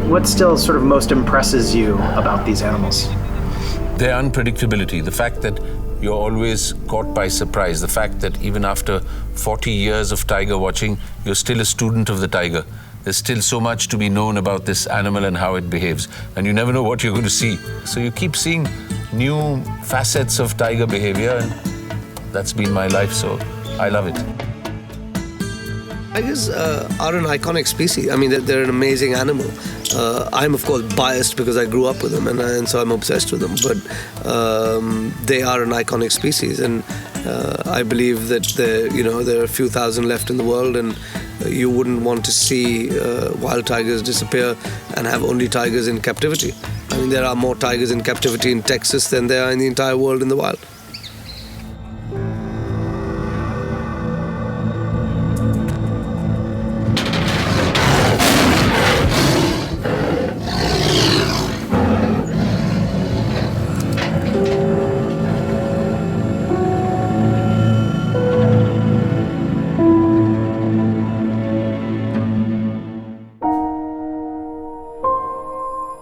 What still sort of most impresses you about these animals? Their unpredictability, the fact that you're always caught by surprise, the fact that even after 40 years of tiger watching, you're still a student of the tiger. There's still so much to be known about this animal and how it behaves, and you never know what you're going to see. So you keep seeing new facets of tiger behavior, and that's been my life, so I love it. Tigers are an iconic species. I mean, they're an amazing animal. I'm, of course, biased because I grew up with them, and so I'm obsessed with them. But they are an iconic species, and I believe that there are a few thousand left in the world, and you wouldn't want to see wild tigers disappear and have only tigers in captivity. I mean, there are more tigers in captivity in Texas than there are in the entire world in the wild.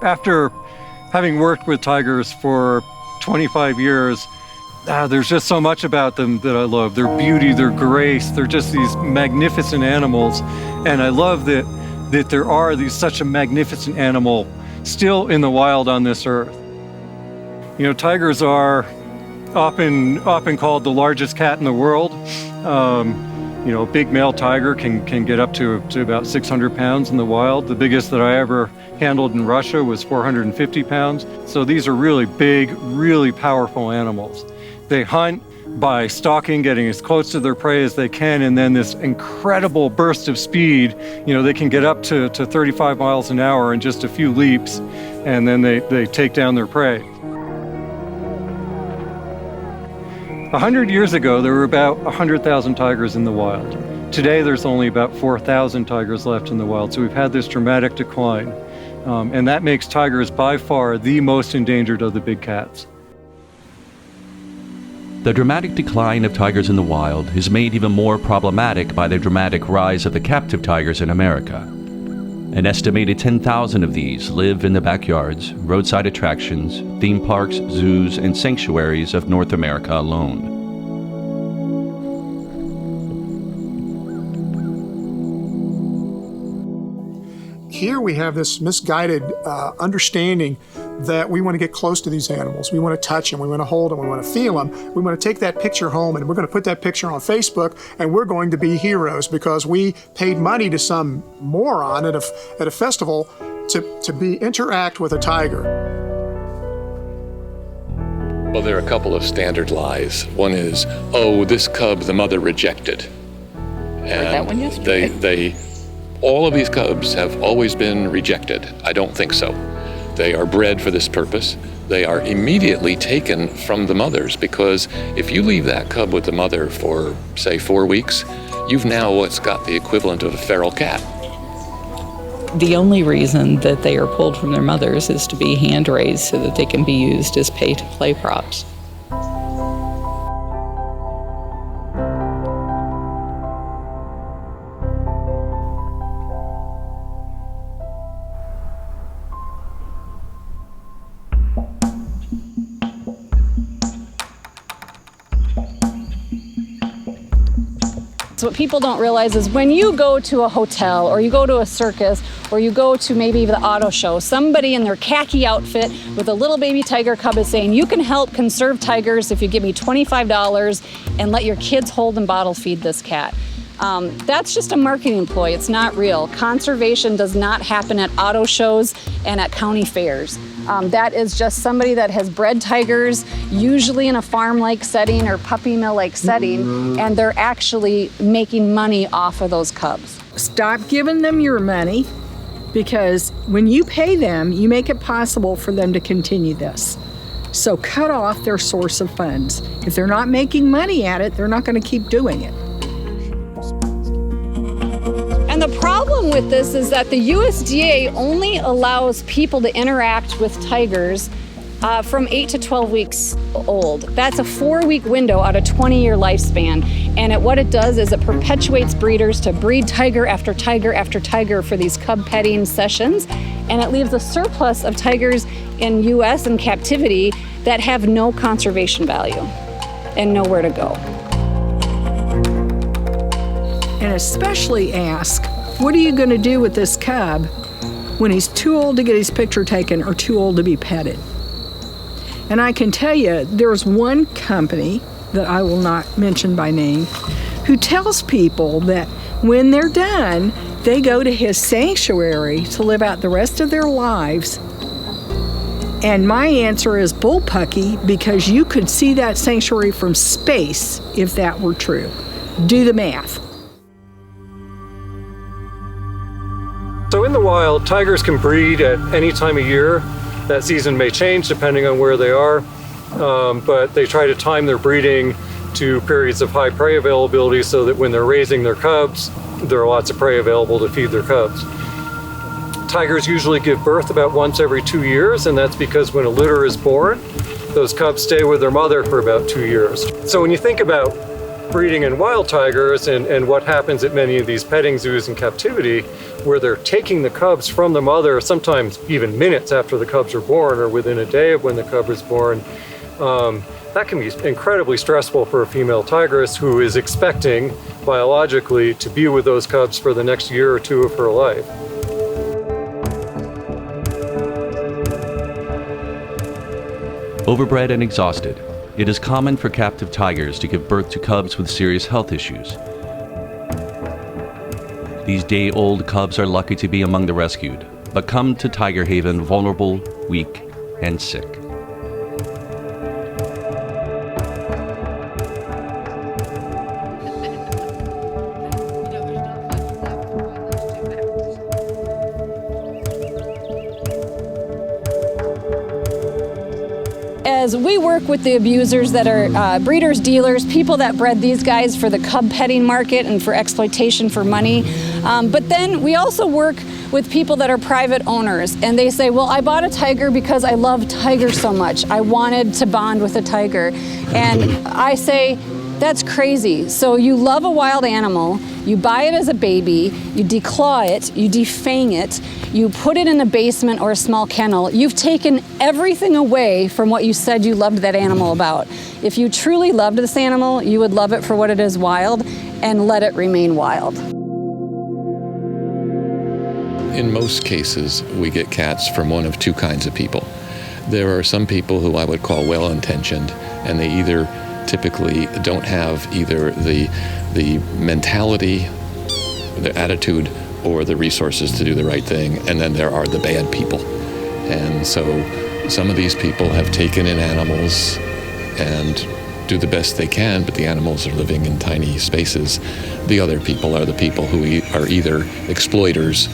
After having worked with tigers for 25 years, there's just so much about them that I love. Their beauty, their grace, they're just these magnificent animals. And I love that there are such a magnificent animal still in the wild on this earth. You know, tigers are often called the largest cat in the world. A big male tiger can get up to about 600 pounds in the wild. The biggest that I ever handled in Russia was 450 pounds. So these are really big, really powerful animals. They hunt by stalking, getting as close to their prey as they can, and then this incredible burst of speed. They can get up to 35 miles an hour in just a few leaps, and then they take down their prey. 100 years ago, there were about 100,000 tigers in the wild. Today, there's only about 4,000 tigers left in the wild, so we've had this dramatic decline. And that makes tigers by far the most endangered of the big cats. The dramatic decline of tigers in the wild is made even more problematic by the dramatic rise of the captive tigers in America. An estimated 10,000 of these live in the backyards, roadside attractions, theme parks, zoos, and sanctuaries of North America alone. Here we have this misguided understanding that we want to get close to these animals. We want to touch them, we want to hold them, we want to feel them. We want to take that picture home, and we're going to put that picture on Facebook, and we're going to be heroes because we paid money to some moron at a festival to interact with a tiger. Well, there are a couple of standard lies. One is, oh, this cub the mother rejected. And that one yesterday. All of these cubs have always been rejected. I don't think so. They are bred for this purpose. They are immediately taken from the mothers, because if you leave that cub with the mother for, say, 4 weeks, you've now what's got the equivalent of a feral cat. The only reason that they are pulled from their mothers is to be hand raised so that they can be used as pay-to-play props. So what people don't realize is when you go to a hotel or you go to a circus or you go to maybe the auto show, somebody in their khaki outfit with a little baby tiger cub is saying, you can help conserve tigers if you give me $25 and let your kids hold and bottle feed this cat. That's just a marketing ploy. It's not real. Conservation does not happen at auto shows and at county fairs. That is just somebody that has bred tigers, usually in a farm-like setting or puppy mill-like setting, and they're actually making money off of those cubs. Stop giving them your money, because when you pay them, you make it possible for them to continue this. So cut off their source of funds. If they're not making money at it, they're not going to keep doing it. And the problem with this is that the USDA only allows people to interact with tigers from 8 to 12 weeks old. That's a 4-week window out of 20-year lifespan. And what it does is it perpetuates breeders to breed tiger after tiger after tiger for these cub petting sessions. And it leaves a surplus of tigers in US in captivity that have no conservation value and nowhere to go. And especially ask, what are you going to do with this cub when he's too old to get his picture taken or too old to be petted? And I can tell you, there's one company that I will not mention by name who tells people that when they're done, they go to his sanctuary to live out the rest of their lives. And my answer is bullpucky, because you could see that sanctuary from space if that were true. Do the math. So in the wild, tigers can breed at any time of year. That season may change depending on where they are, but they try to time their breeding to periods of high prey availability so that when they're raising their cubs, there are lots of prey available to feed their cubs. Tigers usually give birth about once every 2 years, and that's because when a litter is born, those cubs stay with their mother for about 2 years. So when you think about breeding in wild tigers and what happens at many of these petting zoos in captivity, where they're taking the cubs from the mother, sometimes even minutes after the cubs are born or within a day of when the cub is born, that can be incredibly stressful for a female tigress who is expecting biologically to be with those cubs for the next year or two of her life. Overbred and exhausted, it is common for captive tigers to give birth to cubs with serious health issues. These day-old cubs are lucky to be among the rescued, but come to Tiger Haven vulnerable, weak, and sick. As we work with the abusers that are breeders, dealers, people that bred these guys for the cub petting market and for exploitation for money. But then we also work with people that are private owners, and they say, well, I bought a tiger because I love tigers so much. I wanted to bond with a tiger. And I say, that's crazy. So you love a wild animal, you buy it as a baby, you declaw it, you defang it, you put it in a basement or a small kennel. You've taken everything away from what you said you loved that animal about. If you truly loved this animal, you would love it for what it is, wild, and let it remain wild. In most cases, we get cats from one of two kinds of people. There are some people who I would call well-intentioned, and they either typically don't have either the mentality, the attitude, or the resources to do the right thing, and then there are the bad people. And so some of these people have taken in animals and do the best they can, but the animals are living in tiny spaces. The other people are the people who are either exploiters,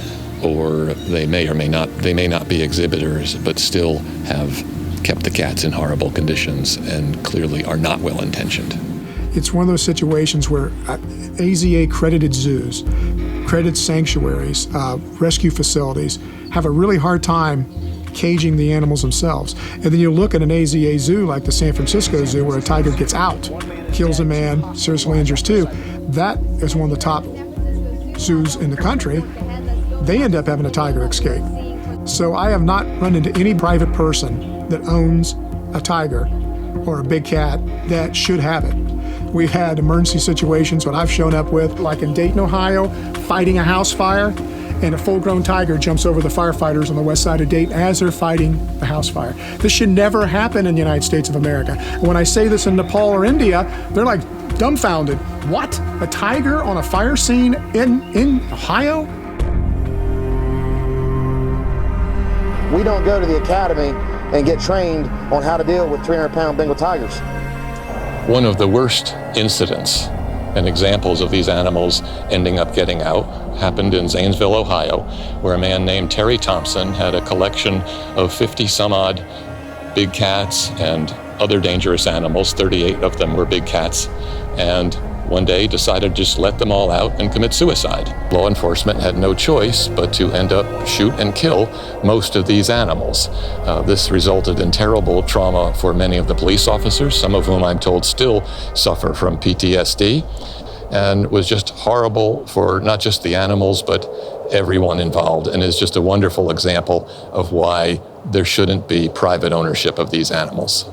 or they may not be exhibitors, but still have kept the cats in horrible conditions and clearly are not well-intentioned. It's one of those situations where AZA accredited zoos, accredited sanctuaries, rescue facilities have a really hard time caging the animals themselves. And then you look at an AZA zoo like the San Francisco Zoo where a tiger gets out, kills a man, seriously injures two. That is one of the top zoos in the country. They end up having a tiger escape. So I have not run into any private person that owns a tiger or a big cat that should have it. We've had emergency situations when I've shown up with, like in Dayton, Ohio, fighting a house fire, and a full-grown tiger jumps over the firefighters on the west side of Dayton as they're fighting the house fire. This should never happen in the United States of America. When I say this in Nepal or India, they're like, dumbfounded. What? A tiger on a fire scene in Ohio? We don't go to the academy and get trained on how to deal with 300-pound Bengal tigers. One of the worst incidents and examples of these animals ending up getting out happened in Zanesville, Ohio, where a man named Terry Thompson had a collection of 50 some odd big cats and other dangerous animals. 38 of them were big cats, and one day decided to just let them all out and commit suicide. Law enforcement had no choice but to end up shoot and kill most of these animals. This resulted in terrible trauma for many of the police officers, some of whom I'm told still suffer from PTSD, and was just horrible for not just the animals, but everyone involved, and is just a wonderful example of why there shouldn't be private ownership of these animals.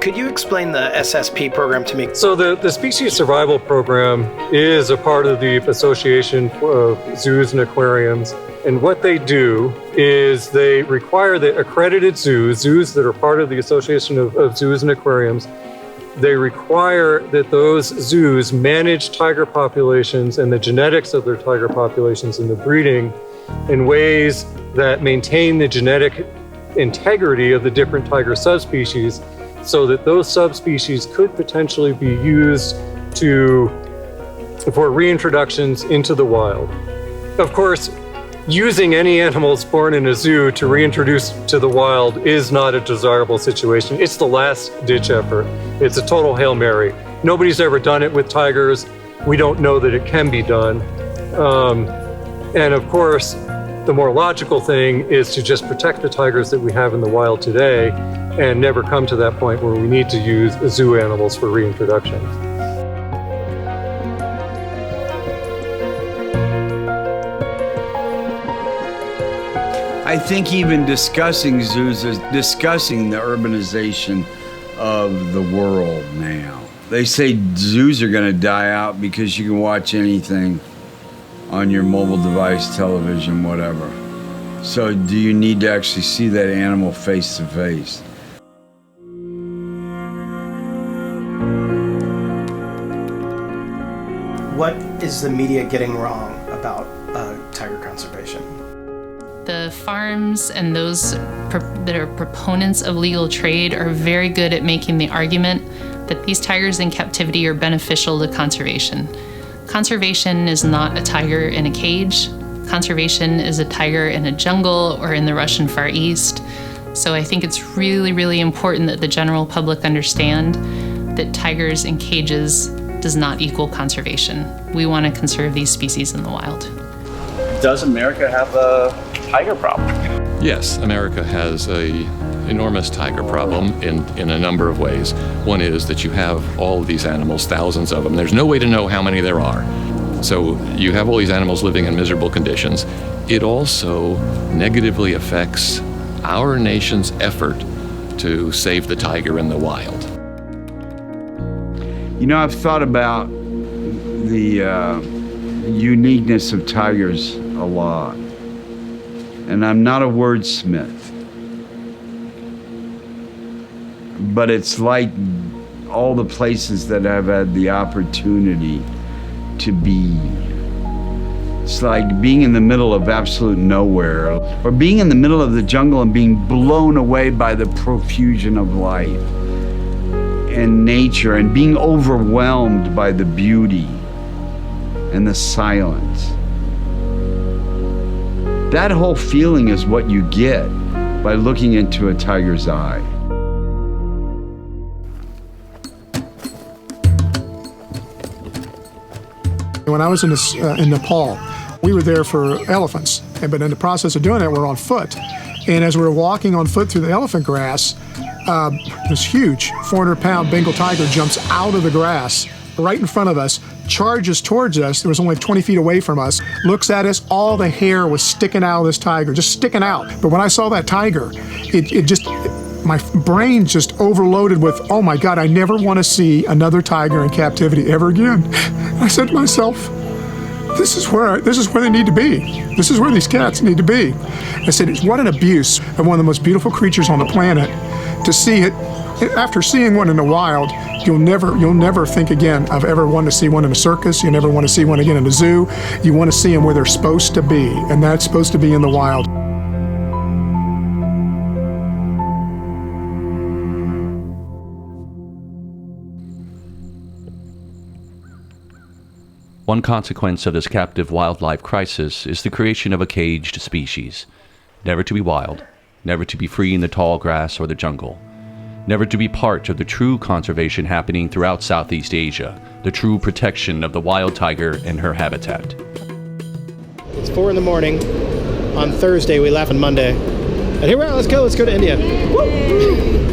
Could you explain the SSP program to me? So the Species Survival Program is a part of the Association of Zoos and Aquariums. And what they do is they require that accredited zoos that are part of the Association of Zoos and Aquariums, they require that those zoos manage tiger populations and the genetics of their tiger populations and the breeding in ways that maintain the genetic integrity of the different tiger subspecies, so that those subspecies could potentially be used for reintroductions into the wild. Of course, using any animals born in a zoo to reintroduce to the wild is not a desirable situation. It's the last ditch effort. It's a total Hail Mary. Nobody's ever done it with tigers. We don't know that it can be done. And of course, the more logical thing is to just protect the tigers that we have in the wild today and never come to that point where we need to use zoo animals for reintroduction. I think even discussing zoos is discussing the urbanization of the world now. They say zoos are going to die out because you can watch anything on your mobile device, television, whatever. So do you need to actually see that animal face to face? What is the media getting wrong about tiger conservation? The farms and those that are proponents of legal trade are very good at making the argument that these tigers in captivity are beneficial to conservation. Conservation is not a tiger in a cage. Conservation is a tiger in a jungle or in the Russian Far East. So I think it's really, really important that the general public understand that tigers in cages does not equal conservation. We want to conserve these species in the wild. Does America have a tiger problem? Yes, America has an enormous tiger problem in a number of ways. One is that you have all of these animals, thousands of them. There's no way to know how many there are. So you have all these animals living in miserable conditions. It also negatively affects our nation's effort to save the tiger in the wild. You know, I've thought about the uniqueness of tigers a lot. And I'm not a wordsmith. But it's like all the places that I've had the opportunity to be. It's like being in the middle of absolute nowhere, or being in the middle of the jungle and being blown away by the profusion of life and nature, and being overwhelmed by the beauty and the silence. That whole feeling is what you get by looking into a tiger's eye. When I was in Nepal, we were there for elephants, but in the process of doing that, we're on foot. And as we were walking on foot through the elephant grass, this huge 400-pound Bengal tiger jumps out of the grass right in front of us, charges towards us. It was only 20 feet away from us, looks at us. All the hair was sticking out of this tiger, just sticking out. But when I saw that tiger, my brain just overloaded with, oh my God, I never want to see another tiger in captivity ever again. I said to myself, this is where they need to be. This is where these cats need to be. I said, what an abuse of one of the most beautiful creatures on the planet to see it. After seeing one in the wild, you'll never think again of ever wanting to see one in a circus. You never want to see one again in a zoo. You want to see them where they're supposed to be, and that's supposed to be in the wild. One consequence of this captive wildlife crisis is the creation of a caged species, never to be wild, never to be free in the tall grass or the jungle, never to be part of the true conservation happening throughout Southeast Asia, the true protection of the wild tiger and her habitat. It's 4 a.m. on Thursday. We left on Monday. And here we are. Let's go to India. Woo!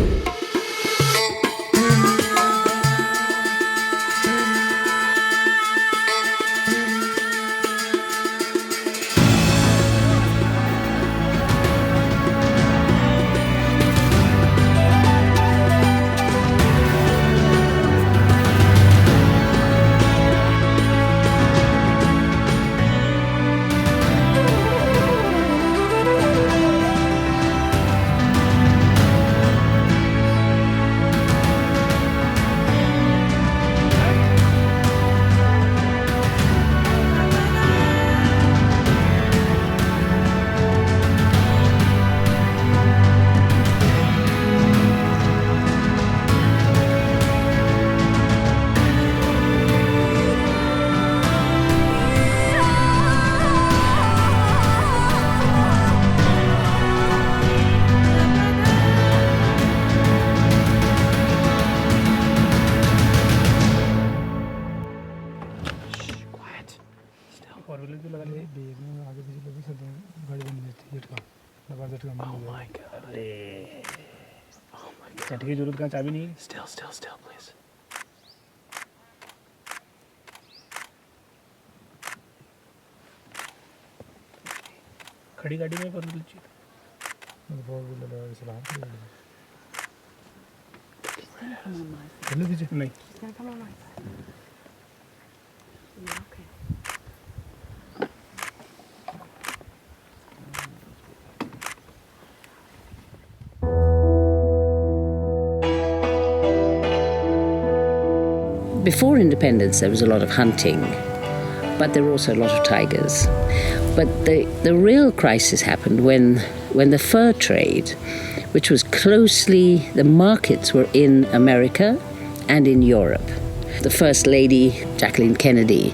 Oh my god. Oh my god. Still, please. खड़ी गाड़ी में four wheeler चाहिए four wheeler सलाम चलो दीजिए नहीं Before independence, there was a lot of hunting, but there were also a lot of tigers. But the real crisis happened when the fur trade, which was closely, the markets were in America and in Europe. The First Lady, Jacqueline Kennedy,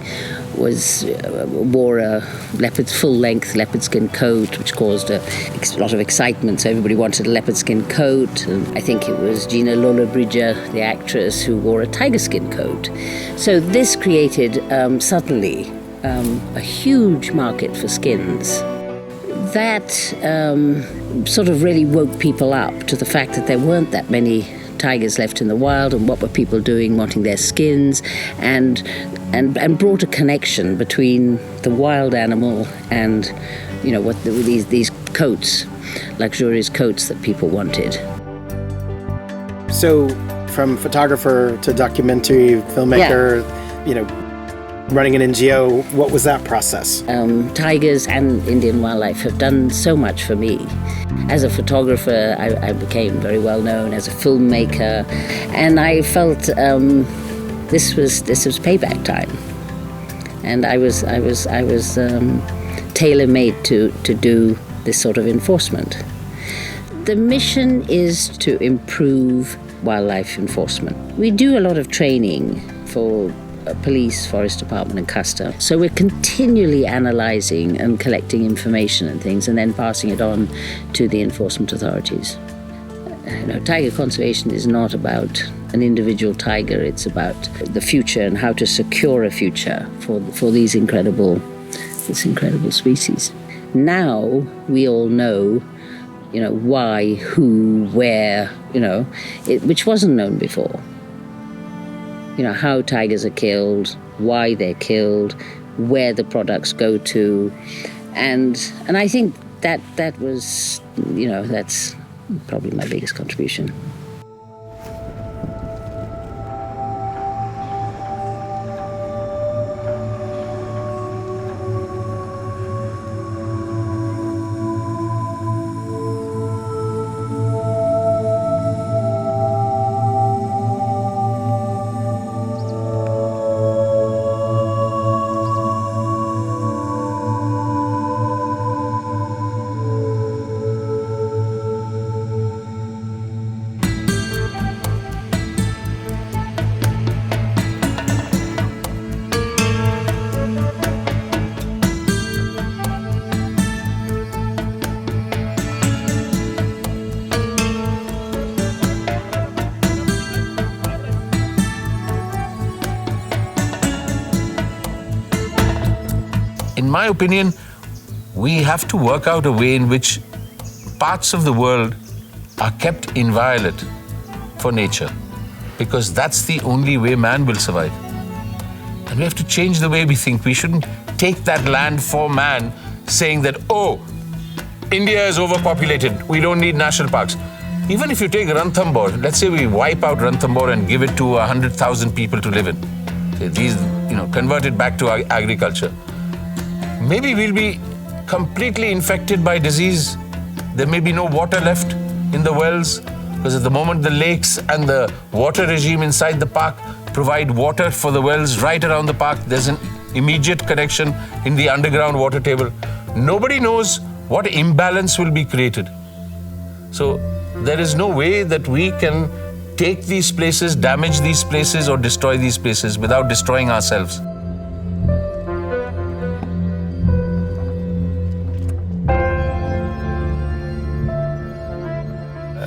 wore a full-length leopard skin coat, which caused a lot of excitement. So everybody wanted a leopard skin coat. And I think it was Gina Lollobrigida, the actress, who wore a tiger skin coat. So this created suddenly a huge market for skins. That sort of really woke people up to the fact that there weren't that many tigers left in the wild, and what were people doing wanting their skins, and brought a connection between the wild animal and what these coats, luxurious coats that people wanted. So from photographer to documentary filmmaker, running an NGO, what was that process? Tigers and Indian wildlife have done so much for me. As a photographer, I became very well known as a filmmaker, and I felt this was payback time, and I was tailor-made to do this sort of enforcement. The mission is to improve wildlife enforcement. We do a lot of training for police, forest department and custom. So we're continually analysing and collecting information and things and then passing it on to the enforcement authorities. Tiger conservation is not about an individual tiger, it's about the future and how to secure a future for this incredible species. Now we all know why, who, where, which wasn't known before. How tigers are killed, why they're killed, where the products go to, and I think that was, that's probably my biggest contribution. my opinion, we have to work out a way in which parts of the world are kept inviolate for nature, because that's the only way man will survive. And we have to change the way we think. We shouldn't take that land for man, saying that, oh, India is overpopulated, we don't need national parks. Even if you take Ranthambore, let's say we wipe out Ranthambore and give it to 100,000 people to live in. These, convert it back to agriculture. Maybe we'll be completely infected by disease. There may be no water left in the wells, because at the moment the lakes and the water regime inside the park provide water for the wells right around the park. There's an immediate connection in the underground water table. Nobody knows what imbalance will be created. So there is no way that we can take these places, damage these places, or destroy these places without destroying ourselves.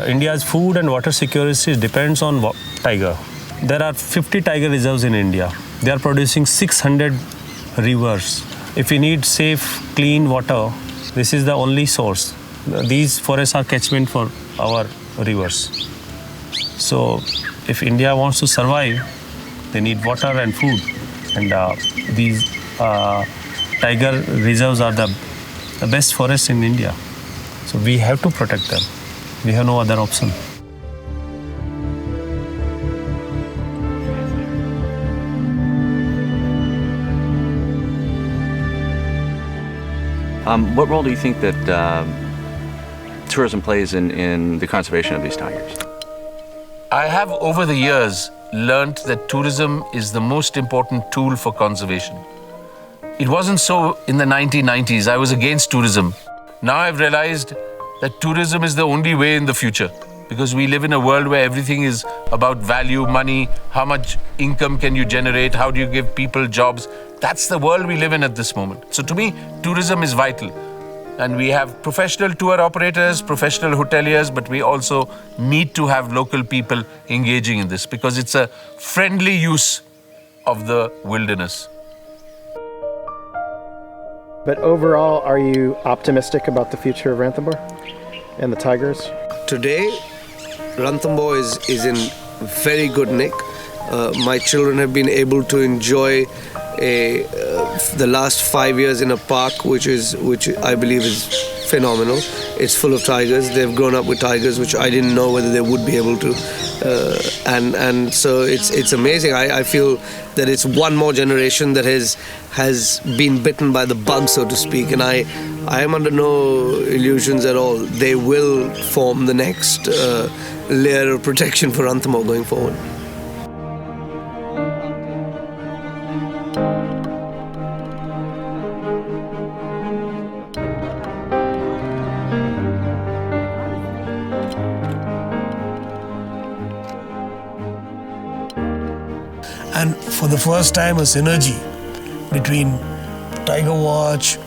India's food and water security depends on tiger. There are 50 tiger reserves in India. They are producing 600 rivers. If we need safe, clean water, this is the only source. These forests are catchment for our rivers. So if India wants to survive, they need water and food. And these tiger reserves are the best forests in India. So we have to protect them. We have no other option. What role do you think that tourism plays in the conservation of these tigers? I have over the years learned that tourism is the most important tool for conservation. It wasn't so in the 1990s. I was against tourism. Now I've realized that tourism is the only way in the future, because we live in a world where everything is about value, money, how much income can you generate, how do you give people jobs. That's the world we live in at this moment. So to me, tourism is vital. And we have professional tour operators, professional hoteliers, but we also need to have local people engaging in this, because it's a friendly use of the wilderness. But overall, are you optimistic about the future of Ranthambore and the tigers? Today, Ranthambore is in very good nick. My children have been able to enjoy the last 5 years in a park which I believe is phenomenal. It's full of tigers. They've grown up with tigers, which I didn't know whether they would be able to. And so it's amazing. I feel that it's one more generation that has been bitten by the bug, so to speak. And I am under no illusions at all. They will form the next layer of protection for Ranthambore going forward. And for the first time, a synergy between Tiger Watch,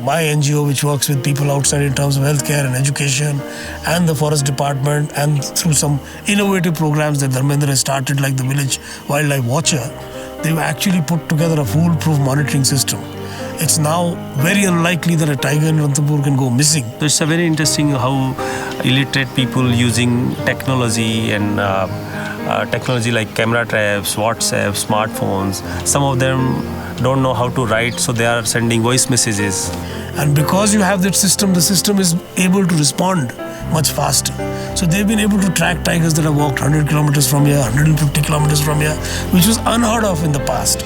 my NGO, which works with people outside in terms of healthcare and education, and the forest department, and through some innovative programs that Dharmendra has started, like the Village Wildlife Watcher, they've actually put together a foolproof monitoring system. It's now very unlikely that a tiger in Ranthambore can go missing. It's very interesting how illiterate people using technology and technology like camera traps, WhatsApp, smartphones. Some of them don't know how to write, so they are sending voice messages. And because you have that system, the system is able to respond much faster. So they've been able to track tigers that have walked 100 kilometers from here, 150 kilometers from here, which was unheard of in the past.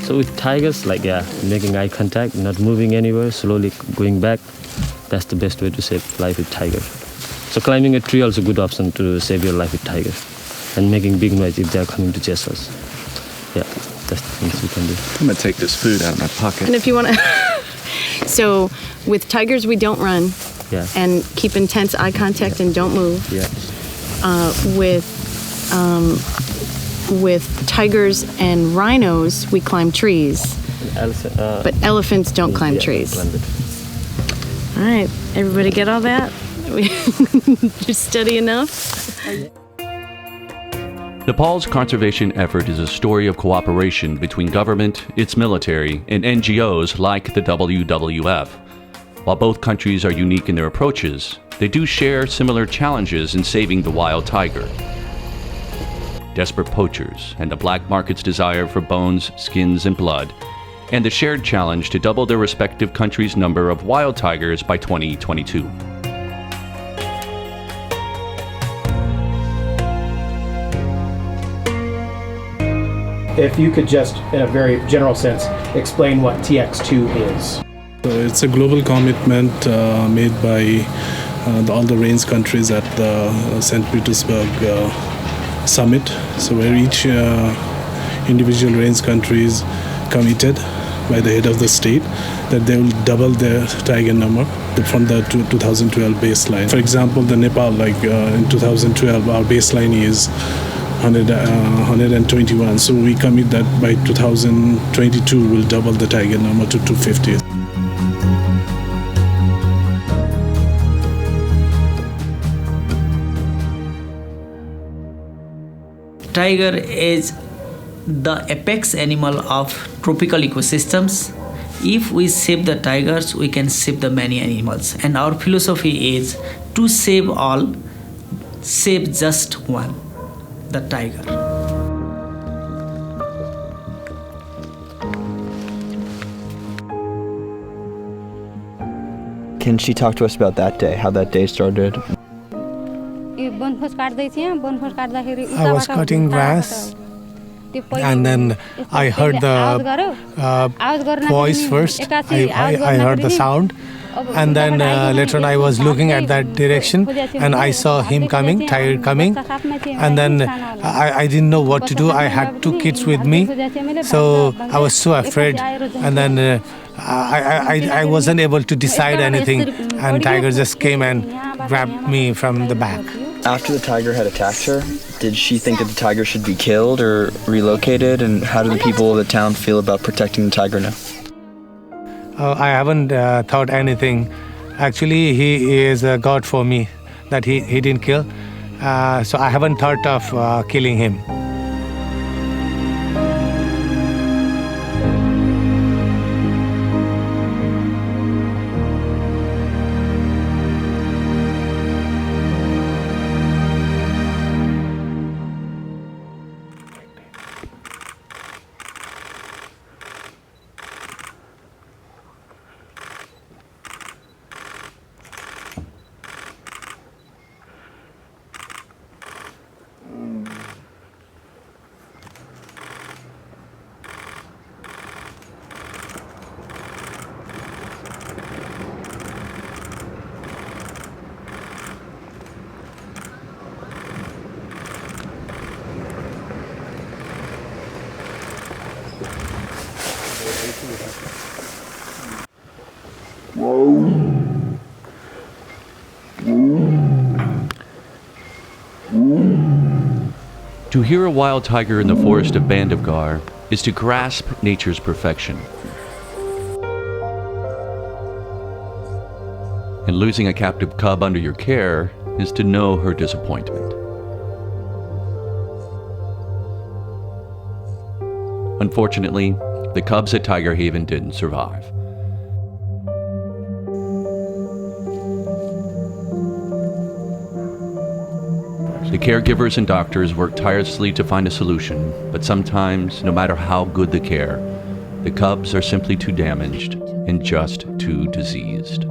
So with tigers, like making eye contact, not moving anywhere, slowly going back, that's the best way to save life with tiger. So climbing a tree also a good option to save your life with tiger, and making big noise if they are coming to chase us. Yeah, that's the things we can do. I'm gonna take this food out of my pocket. And if you want to, so with tigers we don't run, and keep intense eye contact and don't move. Yeah. With tigers and rhinos, we climb trees. But elephants don't climb trees. All right, everybody get all that? You study enough? Nepal's conservation effort is a story of cooperation between government, its military, and NGOs like the WWF. While both countries are unique in their approaches, they do share similar challenges in saving the wild tiger. Desperate poachers and the black market's desire for bones, skins, and blood, and the shared challenge to double their respective countries' number of wild tigers by 2022. If you could just, in a very general sense, explain what TX2 is. It's a global commitment made by all the range countries at the St. Petersburg summit. So where each individual range countries committed by the head of the state that they will double their tiger number from the 2012 baseline. For example, the Nepal, in 2012, our baseline is 121. So we commit that by 2022 we'll double the tiger number to 250. Tiger is the apex animal of tropical ecosystems. If we save the tigers, we can save the many animals. And our philosophy is to save all, save just one, the tiger. Can she talk to us about that day, how that day started? I was cutting grass, and then I heard the voice first. I heard the sound, and then later on I was looking at that direction, and I saw him coming, tiger coming, and then I didn't know what to do. I had 2 kids with me, so I was so afraid, and then I wasn't able to decide anything, and tiger just came and grabbed me from the back. After the tiger had attacked her, did she think that the tiger should be killed or relocated? And how do the people of the town feel about protecting the tiger now? I haven't thought anything. Actually, he is a god for me, that he didn't kill. So I haven't thought of killing him. To hear a wild tiger in the forest of Bandhavgarh is to grasp nature's perfection. And losing a captive cub under your care is to know her disappointment. Unfortunately, the cubs at Tiger Haven didn't survive. The caregivers and doctors work tirelessly to find a solution, but sometimes, no matter how good the care, the cubs are simply too damaged and just too diseased.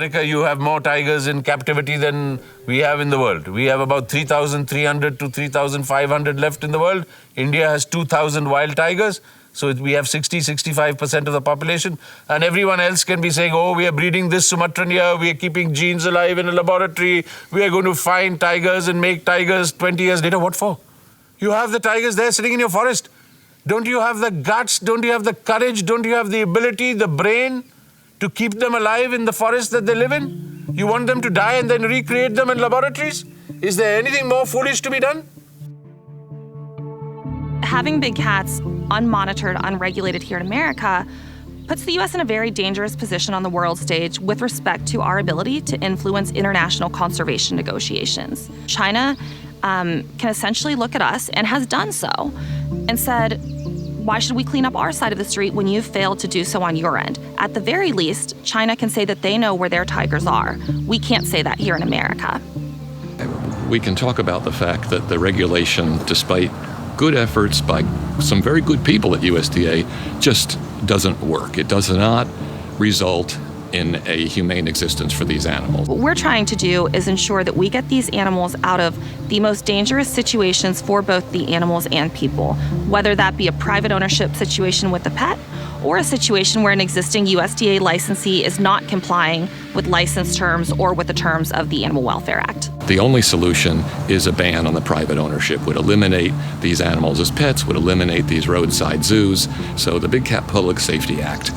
America, you have more tigers in captivity than we have in the world. We have about 3,300 to 3,500 left in the world. India has 2,000 wild tigers. So we have 65% of the population. And everyone else can be saying, oh, we are breeding this Sumatran here, we are keeping genes alive in a laboratory, we are going to find tigers and make tigers 20 years later. What for? You have the tigers there sitting in your forest. Don't you have the guts? Don't you have the courage? Don't you have the ability, the brain to keep them alive in the forest that they live in? You want them to die and then recreate them in laboratories? Is there anything more foolish to be done? Having big cats unmonitored, unregulated here in America puts the U.S. in a very dangerous position on the world stage with respect to our ability to influence international conservation negotiations. China can essentially look at us, and has done so, and said, why should we clean up our side of the street when you've failed to do so on your end? At the very least, China can say that they know where their tigers are. We can't say that here in America. We can talk about the fact that the regulation, despite good efforts by some very good people at USDA, just doesn't work. It does not result in a humane existence for these animals. What we're trying to do is ensure that we get these animals out of the most dangerous situations for both the animals and people, whether that be a private ownership situation with a pet or a situation where an existing USDA licensee is not complying with license terms or with the terms of the Animal Welfare Act. The only solution is a ban on the private ownership, would eliminate these animals as pets, would eliminate these roadside zoos. So the Big Cat Public Safety Act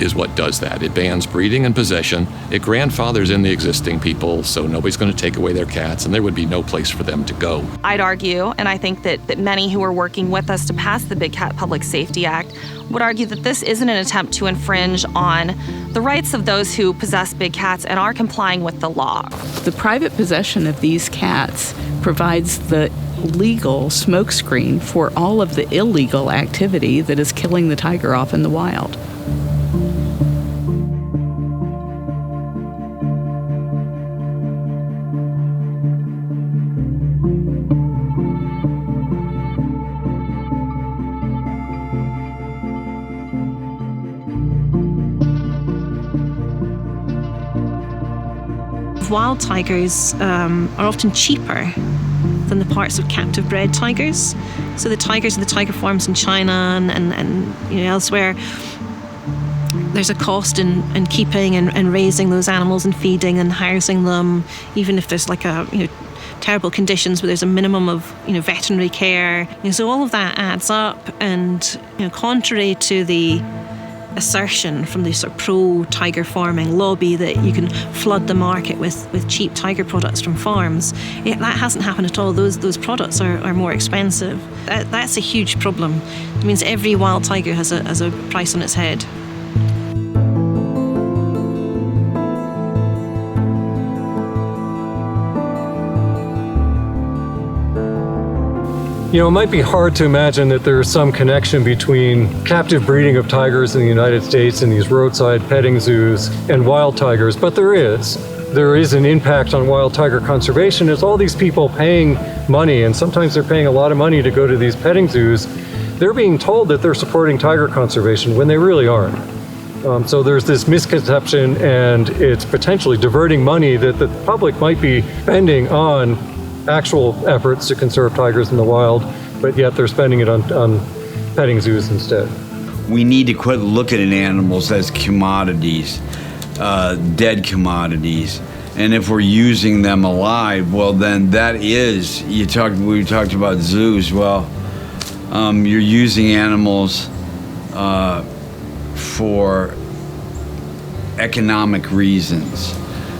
is what does that. It bans breeding and possession. It grandfathers in the existing people, so nobody's going to take away their cats, and there would be no place for them to go. I'd argue, and I think that many who are working with us to pass the Big Cat Public Safety Act would argue that this isn't an attempt to infringe on the rights of those who possess big cats and are complying with the law. The private possession of these cats provides the legal smokescreen for all of the illegal activity that is killing the tiger off in the wild. Wild tigers are often cheaper than the parts of captive bred tigers. So the tigers in the tiger farms in China and elsewhere, there's a cost in keeping and raising those animals and feeding and housing them, even if there's like terrible conditions where there's a minimum of veterinary care. So all of that adds up, and contrary to the assertion from the sort of pro-tiger farming lobby that you can flood the market with cheap tiger products from farms, that hasn't happened at all. Those products are more expensive. That's a huge problem. It means every wild tiger has a price on its head. It might be hard to imagine that there is some connection between captive breeding of tigers in the United States and these roadside petting zoos and wild tigers, but there is. There is an impact on wild tiger conservation. It's all these people paying money, and sometimes they're paying a lot of money to go to these petting zoos. They're being told that they're supporting tiger conservation when they really aren't. So there's this misconception, and it's potentially diverting money that the public might be spending on actual efforts to conserve tigers in the wild, but yet they're spending it on petting zoos instead. We need to quit looking at animals as commodities, dead commodities. And if we're using them alive, well then that is, we talked about zoos, well, you're using animals for economic reasons.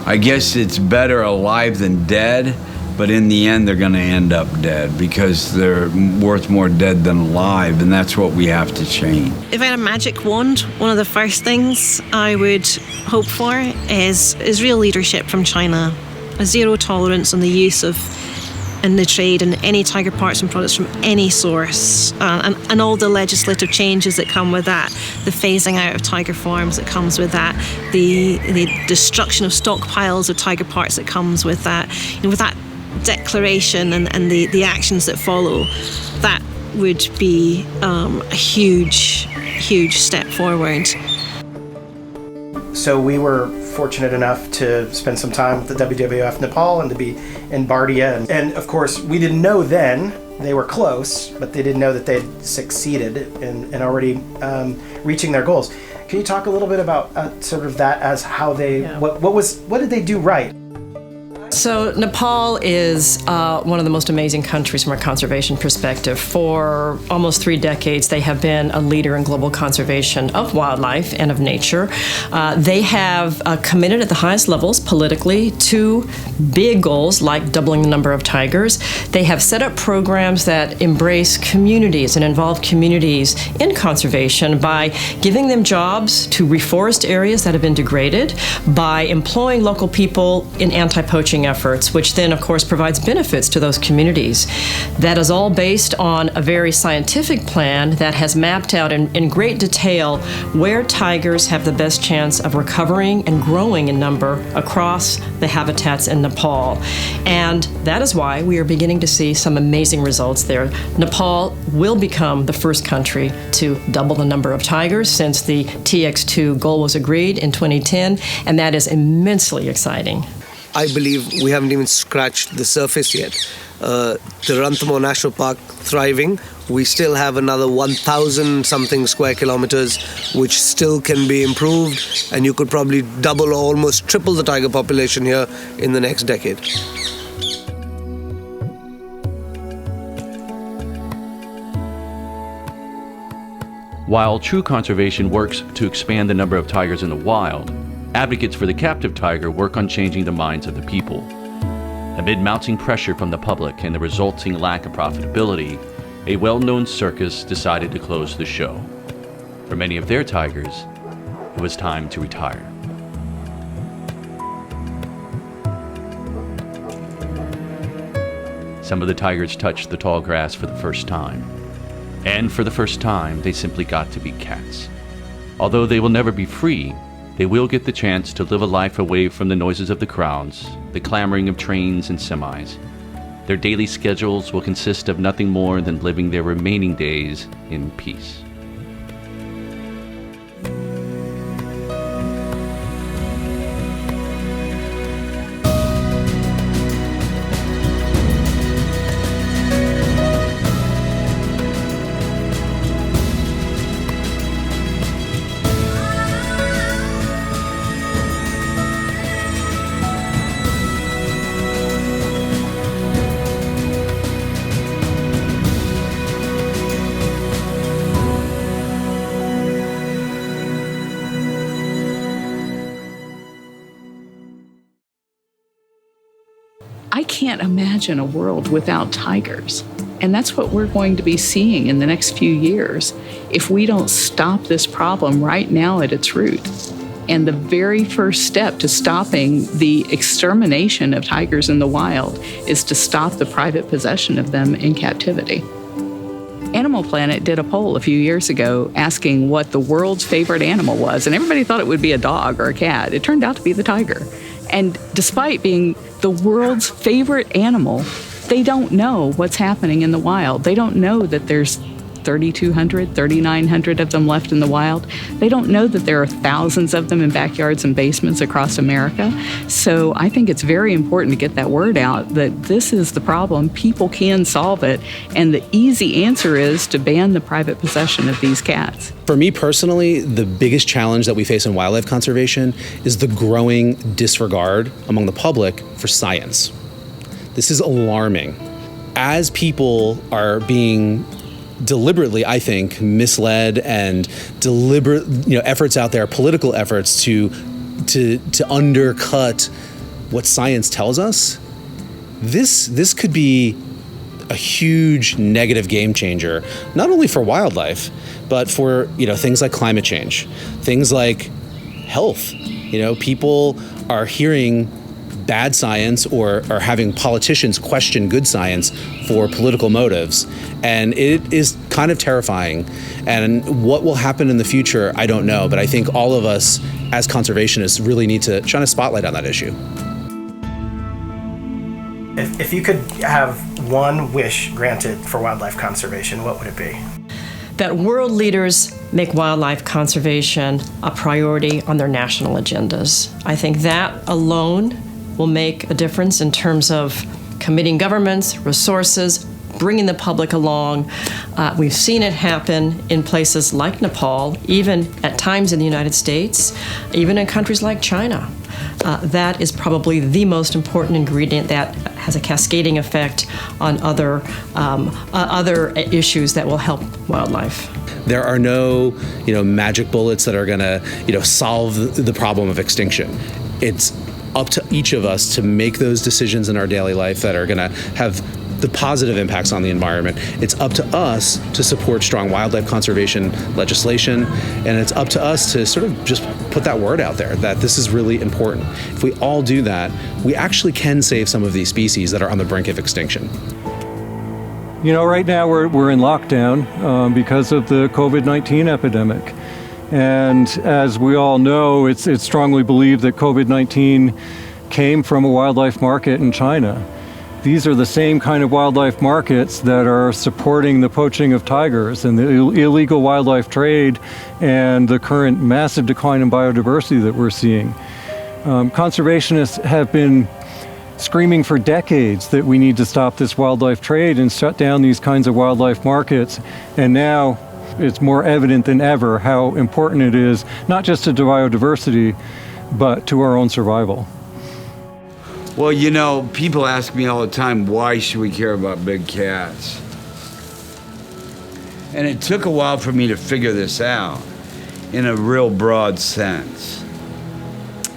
I guess it's better alive than dead, but in the end, they're going to end up dead because they're worth more dead than alive, and that's what we have to change. If I had a magic wand, one of the first things I would hope for is real leadership from China, a zero tolerance on the use of and the trade in any tiger parts and products from any source, and all the legislative changes that come with that, the phasing out of tiger farms that comes with that, the destruction of stockpiles of tiger parts that comes with that. With that declaration and the actions that follow, that would be a huge step forward. So we were fortunate enough to spend some time with the WWF Nepal and to be in Bardia. And of course, we didn't know then, they were close, but they didn't know that they'd succeeded in already reaching their goals. Can you talk a little bit about sort of that as how they, what did they do right? So Nepal is one of the most amazing countries from a conservation perspective. For almost 3 decades, they have been a leader in global conservation of wildlife and of nature. They have committed at the highest levels politically to big goals like doubling the number of tigers. They have set up programs that embrace communities and involve communities in conservation by giving them jobs to reforest areas that have been degraded, by employing local people in anti-poaching efforts, which then, of course, provides benefits to those communities. That is all based on a very scientific plan that has mapped out in great detail where tigers have the best chance of recovering and growing in number across the habitats in Nepal. And that is why we are beginning to see some amazing results there. Nepal will become the first country to double the number of tigers since the TX2 goal was agreed in 2010, and that is immensely exciting. I believe we haven't even scratched the surface yet. The Ranthambore National Park thriving. We still have another 1,000 something square kilometers which still can be improved, and you could probably double or almost triple the tiger population here in the next decade. While true conservation works to expand the number of tigers in the wild, advocates for the captive tiger work on changing the minds of the people. Amid mounting pressure from the public and the resulting lack of profitability, a well-known circus decided to close the show. For many of their tigers, it was time to retire. Some of the tigers touched the tall grass for the first time. And for the first time, they simply got to be cats. Although they will never be free, they will get the chance to live a life away from the noises of the crowds, the clamoring of trains and semis. Their daily schedules will consist of nothing more than living their remaining days in peace. I can't imagine a world without tigers. And that's what we're going to be seeing in the next few years if we don't stop this problem right now at its root. And the very first step to stopping the extermination of tigers in the wild is to stop the private possession of them in captivity. Animal Planet did a poll a few years ago asking what the world's favorite animal was, and everybody thought it would be a dog or a cat. It turned out to be the tiger. And despite being the world's favorite animal, they don't know what's happening in the wild. They don't know that there's 3,200, 3,900 of them left in the wild. They don't know that there are thousands of them in backyards and basements across America. So I think it's very important to get that word out that this is the problem. People can solve it. And the easy answer is to ban the private possession of these cats. For me personally, the biggest challenge that we face in wildlife conservation is the growing disregard among the public for science. This is alarming. As people are being deliberately, I think, misled and deliberate, efforts out there, political efforts to undercut what science tells us, this could be a huge negative game changer, not only for wildlife, but for things like climate change, things like health. People are hearing bad science or having politicians question good science for political motives. And it is kind of terrifying. And what will happen in the future, I don't know. But I think all of us as conservationists really need to shine a spotlight on that issue. If you could have one wish granted for wildlife conservation, what would it be? that world leaders make wildlife conservation a priority on their national agendas. I think that alone will make a difference in terms of committing governments, resources, bringing the public along. We've seen it happen in places like Nepal, even at times in the United States, even in countries like China. That is probably the most important ingredient that has a cascading effect on other issues that will help wildlife. There are no, magic bullets that are going to, solve the problem of extinction. It's up to each of us to make those decisions in our daily life that are going to have the positive impacts on the environment. It's up to us to support strong wildlife conservation legislation, and it's up to us to sort of just put that word out there that this is really important. If we all do that, we actually can save some of these species that are on the brink of extinction. Right now we're in lockdown because of the COVID-19 epidemic. And as we all know, it's strongly believed that COVID-19 came from a wildlife market in China. These are the same kind of wildlife markets that are supporting the poaching of tigers and the illegal wildlife trade and the current massive decline in biodiversity that we're seeing. Conservationists have been screaming for decades that we need to stop this wildlife trade and shut down these kinds of wildlife markets. And now it's more evident than ever how important it is, not just to biodiversity, but to our own survival. Well, people ask me all the time, why should we care about big cats? And it took a while for me to figure this out in a real broad sense.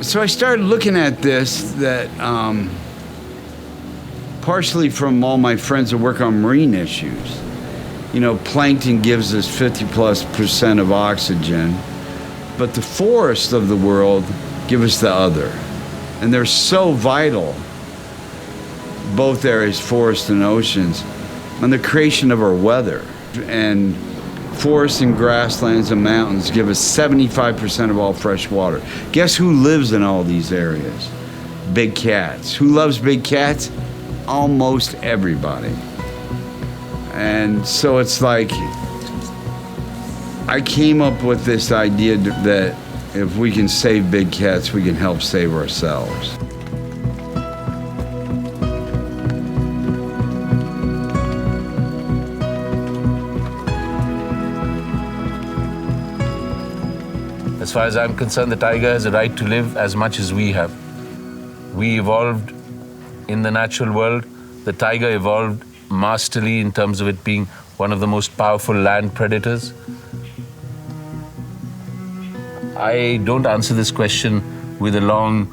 So I started looking at this that partially from all my friends that work on marine issues. Plankton gives us 50+% of oxygen, but the forests of the world give us the other. And they're so vital, both areas, forests and oceans, on the creation of our weather. And forests and grasslands and mountains give us 75% of all fresh water. Guess who lives in all these areas? Big cats. Who loves big cats? Almost everybody. And so it's like, I came up with this idea that if we can save big cats, we can help save ourselves. As far as I'm concerned, the tiger has a right to live as much as we have. We evolved in the natural world. The tiger evolved masterly in terms of it being one of the most powerful land predators. I don't answer this question with a long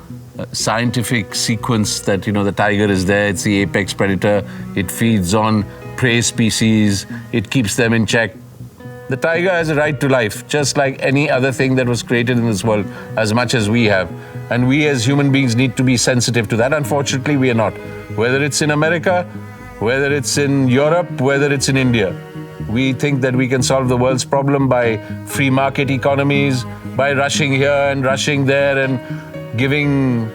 scientific sequence that, the tiger is there, it's the apex predator, it feeds on prey species, it keeps them in check. The tiger has a right to life, just like any other thing that was created in this world, as much as we have. And we as human beings need to be sensitive to that. Unfortunately, we are not. Whether it's in America, whether it's in Europe, whether it's in India. We think that we can solve the world's problem by free market economies, by rushing here and rushing there and giving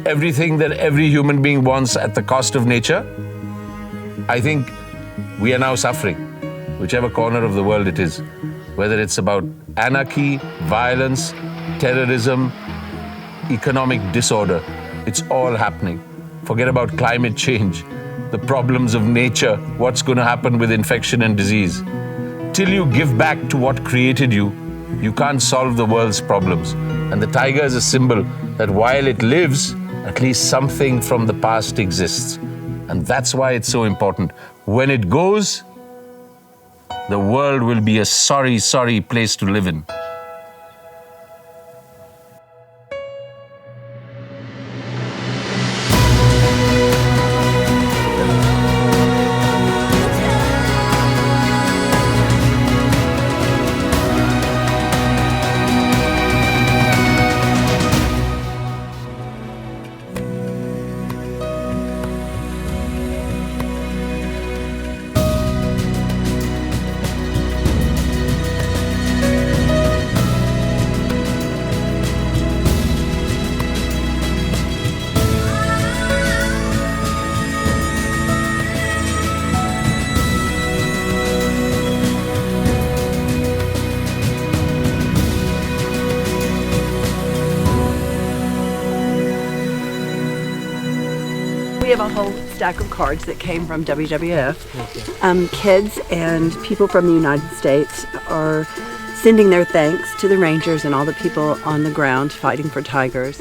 everything that every human being wants at the cost of nature. I think we are now suffering, whichever corner of the world it is, whether it's about anarchy, violence, terrorism, economic disorder. It's all happening. Forget about climate change, the problems of nature, what's going to happen with infection and disease. Till you give back to what created you, you can't solve the world's problems. And the tiger is a symbol that while it lives, at least something from the past exists. And that's why it's so important. When it goes, the world will be a sorry, sorry place to live in. a whole stack of cards that came from WWF. Kids and people from the United States are sending their thanks to the rangers and all the people on the ground fighting for tigers.